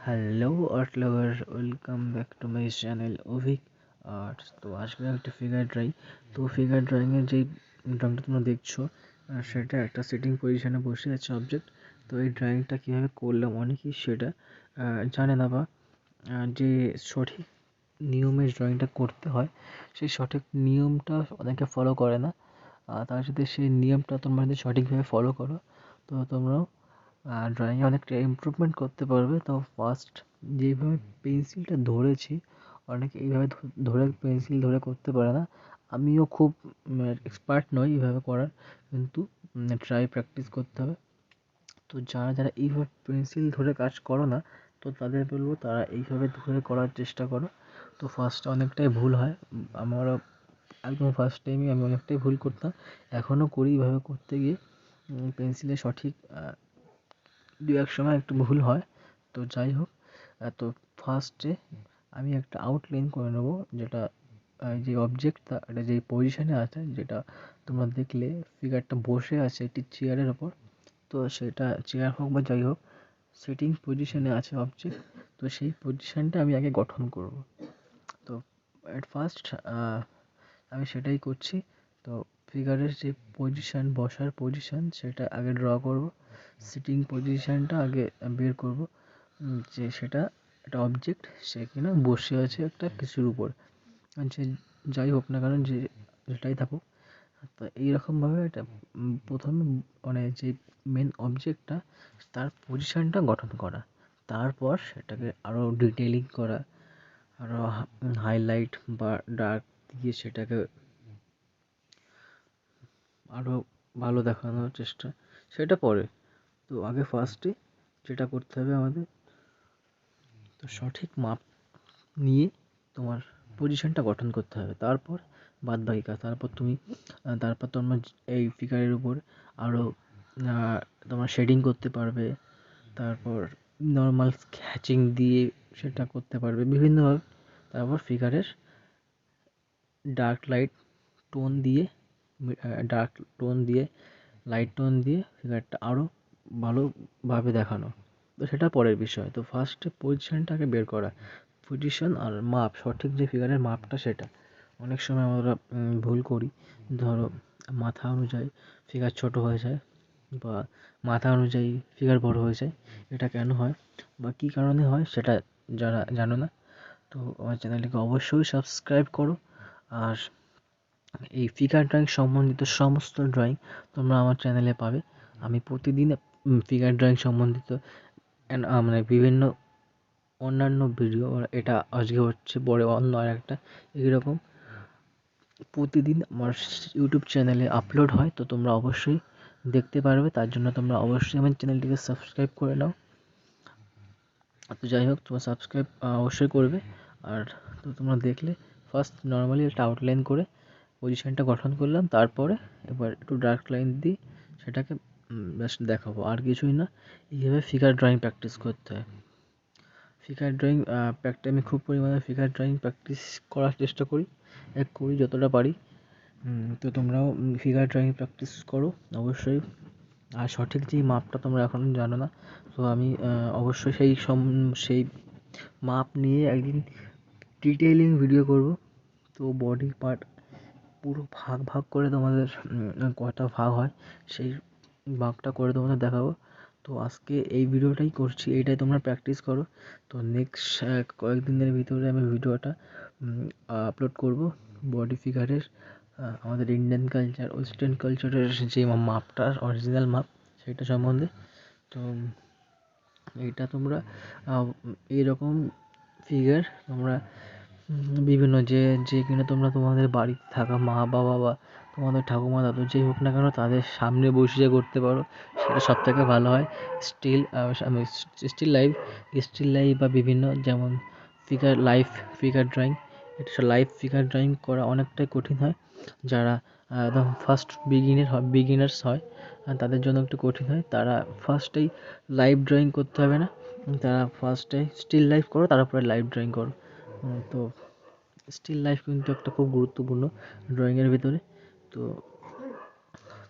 Hello art lover, welcome back to my channel Abhik arts. তো আজকে একটা ফিগার ড্রয়িং। তো ফিগার ড্রয়িংয়ের যেই ড্রয়িংটা তোমরা দেখছো সেটা একটা সিটিং পজিশনে বসে আছে অবজেক্ট। তো এই ড্রয়িংটা কীভাবে করলাম অনেকেই সেটা জানে না, বা যে সঠিক নিয়মে ড্রয়িংটা করতে হয় সেই সঠিক নিয়মটা অনেকে ফলো করে না। তার সাথে সেই নিয়মটা তোমরা যদি সঠিকভাবে ফলো করো তো তোমরাও ড্রয়িংয়ে অনেকটা ইমপ্রুভমেন্ট করতে পারবে। তো ফার্স্ট যেইভাবে পেন্সিলটা ধরেছি, অনেকে এইভাবে ধরে পেন্সিল ধরে করতে পারে না। আমিও খুব এক্সপার্ট নই এইভাবে করার, কিন্তু প্র্যাকটিস করতে হবে। তো যারা যারা এইভাবে পেন্সিল ধরে কাজ করো না, তো তাদের বলবো তারা এইভাবে ধরে করার চেষ্টা করো। তো ফার্স্টে অনেকটাই ভুল হয়, আমারও একদম ফার্স্ট টাইমে আমি অনেকটাই ভুল করতাম, এখনও করি। এইভাবে করতে গিয়ে পেন্সিলে সঠিক দু এক সময় একটু ভুল হয়। তো যাই হোক, তো ফার্স্টে আমি একটা আউটলাইন করে নেবো, যেটা যে অবজেক্টটা এটা যেই পজিশানে আছে, যেটা তোমরা দেখলে ফিগারটা বসে আছে একটি চেয়ারের ওপর। তো সেটা চেয়ার হোক বা যাই হোক, সিটিং পজিশনে আছে অবজেক্ট। তো সেই পজিশানটা আমি আগে গঠন করব। তো অ্যাট ফার্স্ট আমি সেটাই করছি। তো ফিগারের যে পজিশান, বসার পজিশান, সেটা আগে ড্র করব। সিটিং পজিশানটা আগে বের করব, যে সেটা একটা অবজেক্ট, সে কিনা বসে আছে একটা কিছুর উপর, যে যাই হোক না কারণ যে যেটাই থাকুক। তো এইরকমভাবে এটা প্রথমে মানে যে মেন অবজেক্টটা, তার পজিশানটা গঠন করা, তারপর সেটাকে আরও ডিটেলিং করা, আরও হাইলাইট বা ডার্ক দিয়ে সেটাকে আরও ভালো দেখানোর চেষ্টা, সেটা পরে। তো আগে ফার্স্টে যেটা করতে হবে আমাদের, তো সঠিক মাপ নিয়ে তোমার পজিশনটা গঠন করতে হবে, তারপর বাদবাকি কাজ। তারপর তোমার এই ফিগারের উপর আরও তোমার শেডিং করতে পারবে, তারপর নর্মাল স্কেচিং দিয়ে সেটা করতে পারবে বিভিন্নভাবে। তারপর ফিগারের ডার্ক লাইট টোন দিয়ে, ডার্ক টোন দিয়ে, লাইট টোন দিয়ে ফিগারটা আরও ভালোভাবে দেখানো। তো সেটা পরের বিষয়। তো ফার্স্টে পজিশনটাকে বের করা, পজিশন আর মাপ, সঠিক যে ফিগারের মাপটা, সেটা অনেক সময় আমরা ভুল করি। ধরো মাথা অনুযায়ী ফিগার ছোট হয়ে যায়, বা মাথা অনুযায়ী ফিগার বড় হয়ে যায়। এটা কেন হয় বা কী কারণে হয় সেটা যারা জানো না, তো আমার চ্যানেলটিকে অবশ্যই সাবস্ক্রাইব করো। আর এই ফিগার ড্রয়িং সম্বন্ধিত সমস্ত ড্রয়িং তোমরা আমার চ্যানেলে পাবে। আমি প্রতিদিন ফিগার ড্রয়িং সম্বন্ধিত মানে বিভিন্ন অন্যান্য ভিডিও, এটা আজকে হচ্ছে পরে অন্য আর একটা, এইরকম প্রতিদিন আমার ইউটিউব চ্যানেলে আপলোড হয়। তো তোমরা অবশ্যই দেখতে পারবে, তার জন্য তোমরা অবশ্যই আমার চ্যানেলটিকে সাবস্ক্রাইব করে নাও। তো যাই হোক, তোমরা সাবস্ক্রাইব অবশ্যই করবে। আর তো তোমরা দেখলে ফার্স্ট নর্মালি একটা আউটলাইন করে পজিশনটা গঠন করলাম, তারপরে এবার একটু ডার্ক লাইন দিয়ে সেটাকে জাস্ট দেখাবো, আর কিছুই না। এইভাবে ফিগার ড্রয়িং প্র্যাকটিস করতে হয়। ফিগার ড্রয়িং আমি খুব পরিমাণে ফিগার ড্রয়িং প্র্যাকটিস করার চেষ্টা করি, যতটা পারি। তো তোমরাও ফিগার ড্রয়িং প্র্যাকটিস করো অবশ্যই। আর সঠিক যেই মাপটা তোমরা এখন জানো না, তো আমি অবশ্যই সেই মাপ নিয়ে একদিন ডিটেইলিং ভিডিও করব। তো বডি পার্ট পুরো ভাগ ভাগ করে তোমাদের কটা ভাগ হয় সেই ভাগটা করে তোমাদের দেখাবো। তো আজকে এই ভিডিওটাই করছি, এইটাই তোমরা প্র্যাকটিস করো। তো নেক্সট কয়েকদিনের ভিতরে আমি ভিডিওটা আপলোড করব বডি ফিগারের, আমাদের ইন্ডিয়ান কালচার, ওয়েস্টার্ন কালচারের যে মাপটা অরিজিনাল মাপ, সেটা সম্বন্ধে। তো এইটা তোমরা এইরকম ফিগার তোমরা বিভিন্ন যে কিনা তোমরা তোমাদের বাড়িতে থাকা মা বাবা বা তোমাদের ঠাকুমা দাদু যেই হোক না কেন, তাদের সামনে বসিয়ে করতে পারো, সেটা সব থেকে ভালো হয়। স্টিল লাইফ বা বিভিন্ন যেমন ফিগার ড্রয়িং, এটা লাইভ ফিগার ড্রয়িং করা অনেকটাই কঠিন হয়। যারা একদম ফার্স্ট বিগিনার্স হয় তাদের জন্য একটু কঠিন হয়। তারা ফার্স্টেই লাইভ ড্রয়িং করতে হবে না, তারা ফার্স্টে স্টিল লাইফ করো, তারপরে লাইভ ড্রয়িং করো। তো স্টিল লাইফ কিন্তু একটা খুব গুরুত্বপূর্ণ ড্রয়িংয়ের ভিতরে। তো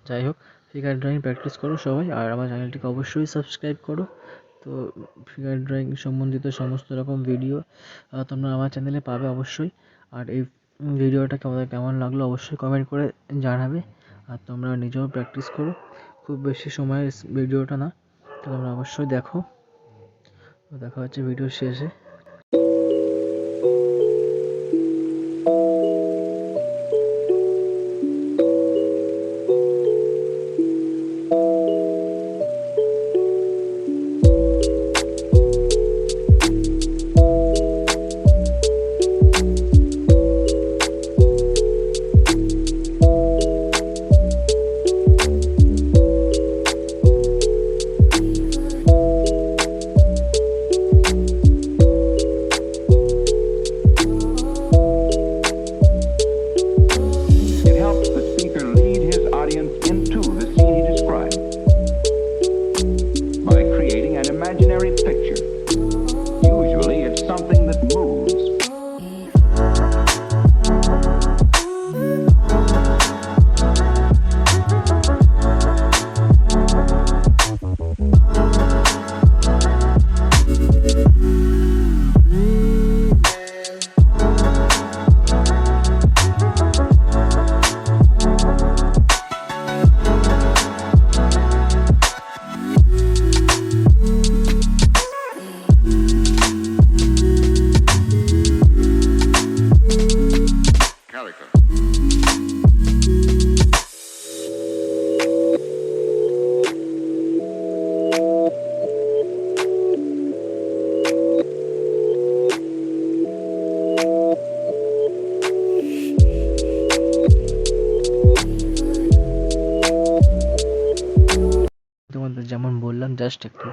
যাই হোক, ফিগার ড্রয়িং প্র্যাকটিস করো সবাই, আর আমার চ্যানেলটিকে অবশ্যই সাবস্ক্রাইব করো। তো ফিগার ড্রয়িং সম্বন্ধিত সমস্ত রকম ভিডিও তোমরা আমার চ্যানেলে পাবে অবশ্যই। আর এই ভিডিওটা তোমাদের কেমন লাগলো অবশ্যই কমেন্ট করে জানাবে। আর তোমরা নিজেও প্র্যাকটিস করো, খুব বেশি সময়ের ভিডিওটা না, তো তোমরা অবশ্যই দেখো। তো দেখা হচ্ছে ভিডিও শেষে। It helps the speaker lead his audience into the scene he described by creating an imaginary picture. Usually it's something that moves. Calico. তোমাদের যেমন বললাম, জাস্ট একটু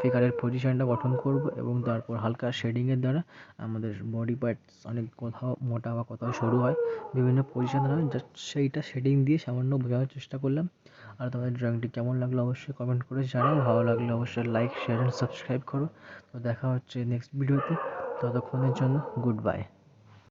ফিগারের পজিশনটা গঠন করব এবং তারপর হালকা শেডিংয়ের দ্বারা আমাদের বডি পার্টস অনেক কোথাও মোটা বা কোথাও সরু হয়, বিভিন্ন পজিশন হয়, জাস্ট সেইটা শেডিং দিয়ে সামান্য বোঝানোর চেষ্টা করলাম। আর তোমাদের ড্রয়িংটি কেমন লাগলো অবশ্যই কমেন্ট করে জানাও, ভালো লাগলে অবশ্যই লাইক, শেয়ার অ্যান্ড সাবস্ক্রাইব করো। তো দেখা হচ্ছে নেক্সট ভিডিওতে, ততক্ষণের জন্য গুড বাই।